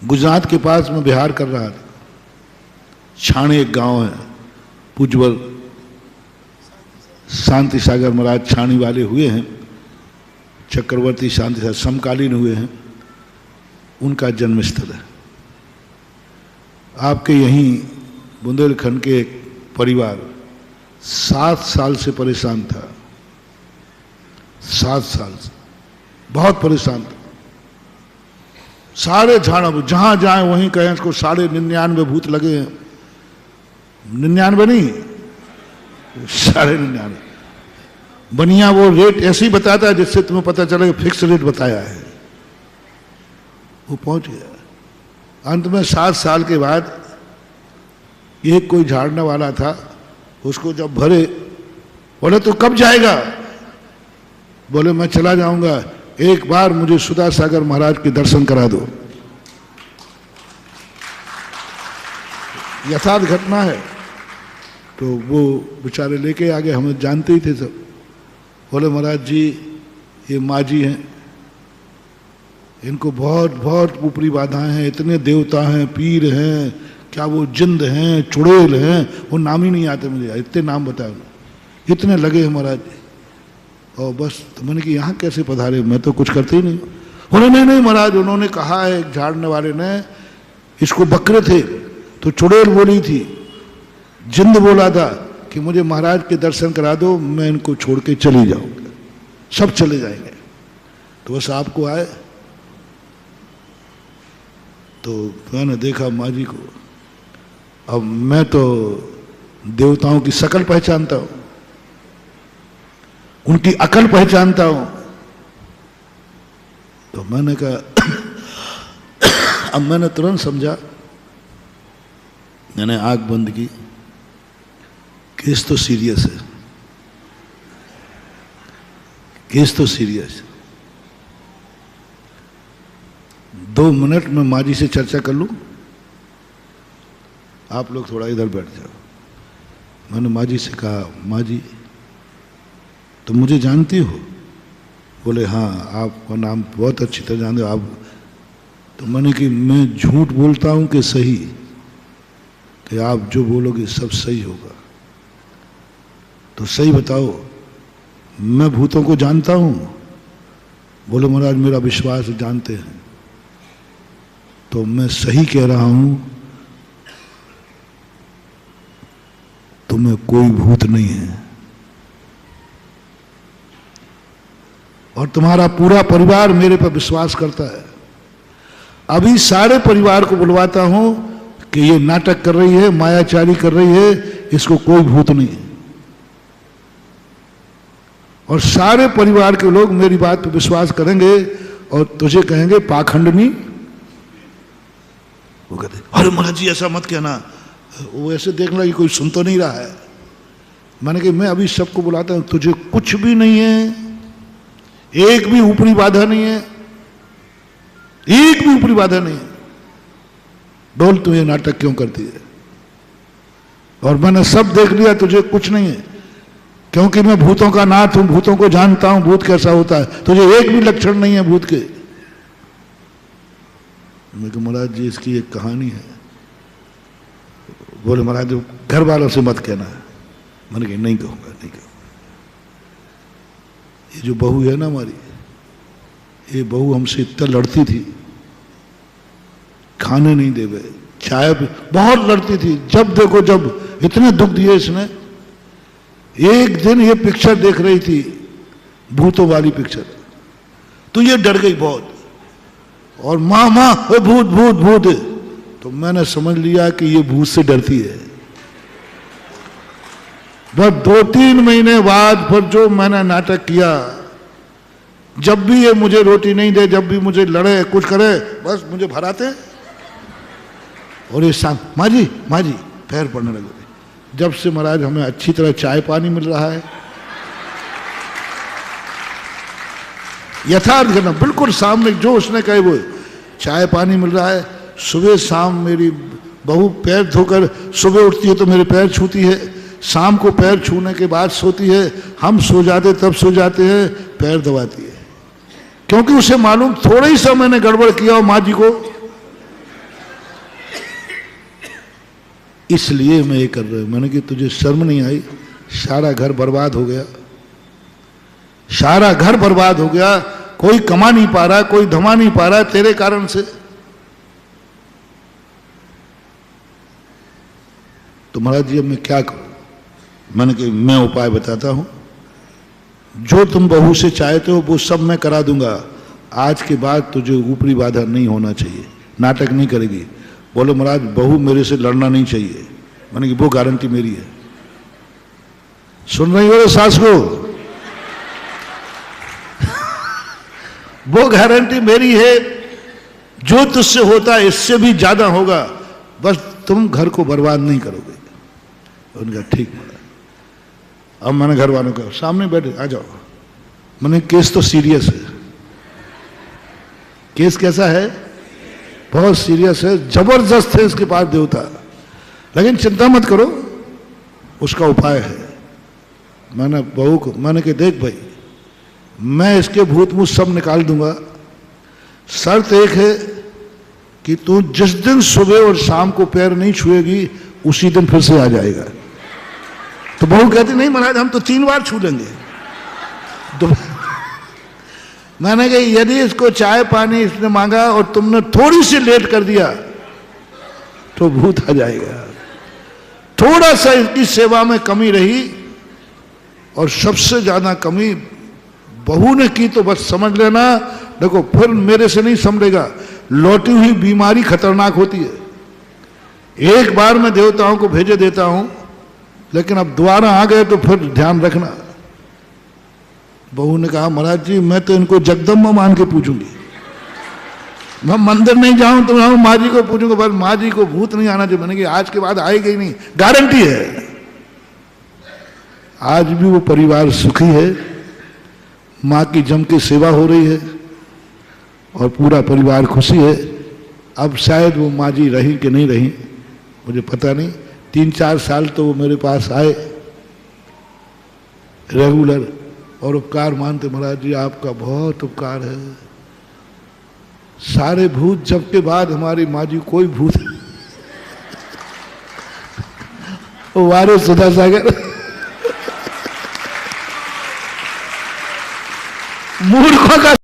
गुजरात के पास मैं बिहार कर रहा था, छाणे एक गांव है, पूज्यवर शांति सागर महाराज छाणी वाले हुए हैं, चक्रवर्ती शांति सागर समकालीन हुए हैं, उनका जन्म स्थल है। आपके यहीं बुंदेलखंड के एक परिवार 7 साल से परेशान था, 7 साल से बहुत परेशान था। सारे झाड़ा जहां जाए वहीं कहें इसको 99.5 भूत लगे हैं, 99 नहीं, 99.5। बनिया वो रेट ऐसे ही बताता है जिससे तुम्हें पता चले फिक्स रेट बताया है। वो पहुंच गया। अंत में 7 साल के बाद एक कोई झाड़ने वाला था, उसको जब भरे, बोले तो कब जाएगा? बोले मैं चला जाऊंगा, एक बार मुझे सुधा सागर महाराज के दर्शन करा दो। यथार्थ घटना है। तो वो बेचारे लेके आ गए, हमें जानते ही थे सब। बोले महाराज जी ये माँ जी हैं, इनको बहुत बहुत ऊपरी बाधाएं हैं, इतने देवता हैं, पीर हैं, क्या वो जिंद हैं, चुड़ैल हैं, वो नाम ही नहीं आते मुझे, इतने नाम बताए, इतने लगे हैं महाराज जी। और बस तो मैंने कि यहाँ कैसे पधारे, मैं तो कुछ करते ही नहीं। बोले नहीं महाराज, उन्होंने कहा है एक झाड़ने वाले ने, इसको बकरे थे तो चुड़ैल बोली थी, जिंद बोला था कि मुझे महाराज के दर्शन करा दो, मैं इनको छोड़ के चली जाऊंगा, सब चले जाएंगे। तो बस आपको आए तो मैंने देखा माँ जी को। अब मैं तो देवताओं की शकल पहचानता हूं, उनकी अकल पहचानता हूं। तो मैंने कहा अब मैंने तुरंत समझा, मैंने आंख बंद की, केस तो सीरियस है, केस तो सीरियस है। 2 मिनट में माँ जी से चर्चा कर लूं, आप लोग थोड़ा इधर बैठ जाओ। मैंने माँ जी से कहा, माँ जी तो मुझे जानती हो? बोले हाँ, आपका नाम बहुत अच्छी तरह जानते हो आप। तो मैंने कि मैं झूठ बोलता हूँ कि सही, कि आप जो बोलोगे सब सही होगा, तो सही बताओ, मैं भूतों को जानता हूँ? बोले महाराज मेरा विश्वास जानते हैं। तो मैं सही कह रहा हूँ, तुम्हें कोई भूत नहीं है और तुम्हारा पूरा परिवार मेरे पर विश्वास करता है। अभी सारे परिवार को बुलवाता हूं कि ये नाटक कर रही है, मायाचारी कर रही है, इसको कोई भूत नहीं है। और सारे परिवार के लोग मेरी बात पर विश्वास करेंगे और तुझे कहेंगे पाखंडनी। वो कहते अरे महाराज जी ऐसा मत कहना, वो ऐसे देखना कि कोई सुन तो नहीं रहा है। मैंने कहा मैं अभी सबको बुलाता हूं, तुझे कुछ भी नहीं है, एक भी ऊपरी बाधा नहीं है, एक भी ऊपरी बाधा नहीं है। बोल तू ये नाटक क्यों करती है? और मैंने सब देख लिया, तुझे कुछ नहीं है, क्योंकि मैं भूतों का नाथ हूं, भूतों को जानता हूं, भूत कैसा होता है, तुझे एक भी लक्षण नहीं है भूत के। मैं कहा महाराज जी इसकी एक कहानी है। बोले महाराज घर वालों से मत कहना। मैंने कहा नहीं कहूंगा, नहीं कहूंगा। ये जो बहू है ना हमारी, ये बहू हमसे इतना लड़ती थी, खाने नहीं देवे, चाय बहुत लड़ती थी, जब देखो जब, इतने दुख दिए इसने। एक दिन ये पिक्चर देख रही थी, भूतों वाली पिक्चर, तो ये डर गई बहुत, और माँ माँ भूत भूत भूत। तो मैंने समझ लिया कि ये भूत से डरती है। बस 2-3 महीने बाद फिर जो मैंने नाटक किया, जब भी ये मुझे रोटी नहीं दे, जब भी मुझे लड़े कुछ करे, बस मुझे भराते और ये शाम माँ जी पैर पड़ने लगे। जब से महाराज हमें अच्छी तरह चाय पानी मिल रहा है, यथार्थ घटना बिल्कुल सामने जो उसने कहे वो, चाय पानी मिल रहा है। सुबह शाम मेरी बहू पैर धोकर सुबह उठती है तो मेरे पैर छूती है, शाम को पैर छूने के बाद सोती है, हम सो जाते तब सो जाते हैं, पैर दबाती है, क्योंकि उसे मालूम थोड़ा ही सा मैंने गड़बड़ किया और माँ जी को इसलिए मैं ये कर रहा हूं। मैंने कि तुझे शर्म नहीं आई? सारा घर बर्बाद हो गया, सारा घर बर्बाद हो गया, कोई कमा नहीं पा रहा, कोई धमा नहीं पा रहा तेरे कारण से। तो महाराज जी अब मैं क्या करूं? मैंने कि मैं उपाय बताता हूं, जो तुम बहू से चाहते हो वो सब मैं करा दूंगा। आज के बाद तुझे ऊपरी बाधा नहीं होना चाहिए, नाटक नहीं करेगी। बोलो महाराज बहू मेरे से लड़ना नहीं चाहिए। मैंने कि वो गारंटी मेरी है। सुन रही हो सास को? वो गारंटी मेरी है, जो तुझसे होता है इससे भी ज्यादा होगा, बस तुम घर को बर्बाद नहीं करोगे। उनका ठीक महाराज। अब मैंने घर वालों का सामने बैठे, आ जाओ। मैंने केस तो सीरियस है। केस कैसा है? बहुत सीरियस है, जबरदस्त है इसके पास देवता, लेकिन चिंता मत करो, उसका उपाय है। मैंने बहू को मैंने कि देख भाई, मैं इसके भूत मूत सब निकाल दूंगा, शर्त एक है कि तू जिस दिन सुबह और शाम को पैर नहीं छुएगी उसी दिन फिर से आ जाएगा। तो बहू कहती नहीं महाराज हम तो 3 बार छू लेंगे। तो मैंने कहा यदि इसको चाय पानी इसने मांगा और तुमने थोड़ी सी लेट कर दिया तो भूत आ जाएगा। थोड़ा सा इसकी सेवा में कमी रही, और सबसे ज्यादा कमी बहू ने की तो बस समझ लेना, देखो फिर मेरे से नहीं समझेगा। लौटी हुई बीमारी खतरनाक होती है। एक बार मैं देवताओं को भेजे देता हूं, लेकिन अब दोबारा आ गए तो फिर ध्यान रखना। बहू ने कहा महाराज जी मैं तो इनको जगदम्बा मान के पूछूंगी, मैं मंदिर नहीं जाऊं तो मैं माँ जी को पूछूंगा, बस माँ जी को भूत नहीं आना चाहिए। मैंने कि आज के बाद आएगा ही नहीं, गारंटी है। आज भी वो परिवार सुखी है, माँ की जम के सेवा हो रही है और पूरा परिवार खुशी है। अब शायद वो माँ जी रही कि नहीं रही मुझे पता नहीं। 3-4 साल तो वो मेरे पास आए रेगुलर और उपकार मानते, महाराज जी आपका बहुत उपकार है। सारे भूत जब के बाद हमारी माँ जी कोई भूत वो वारे सुधा सागर मूर्खों का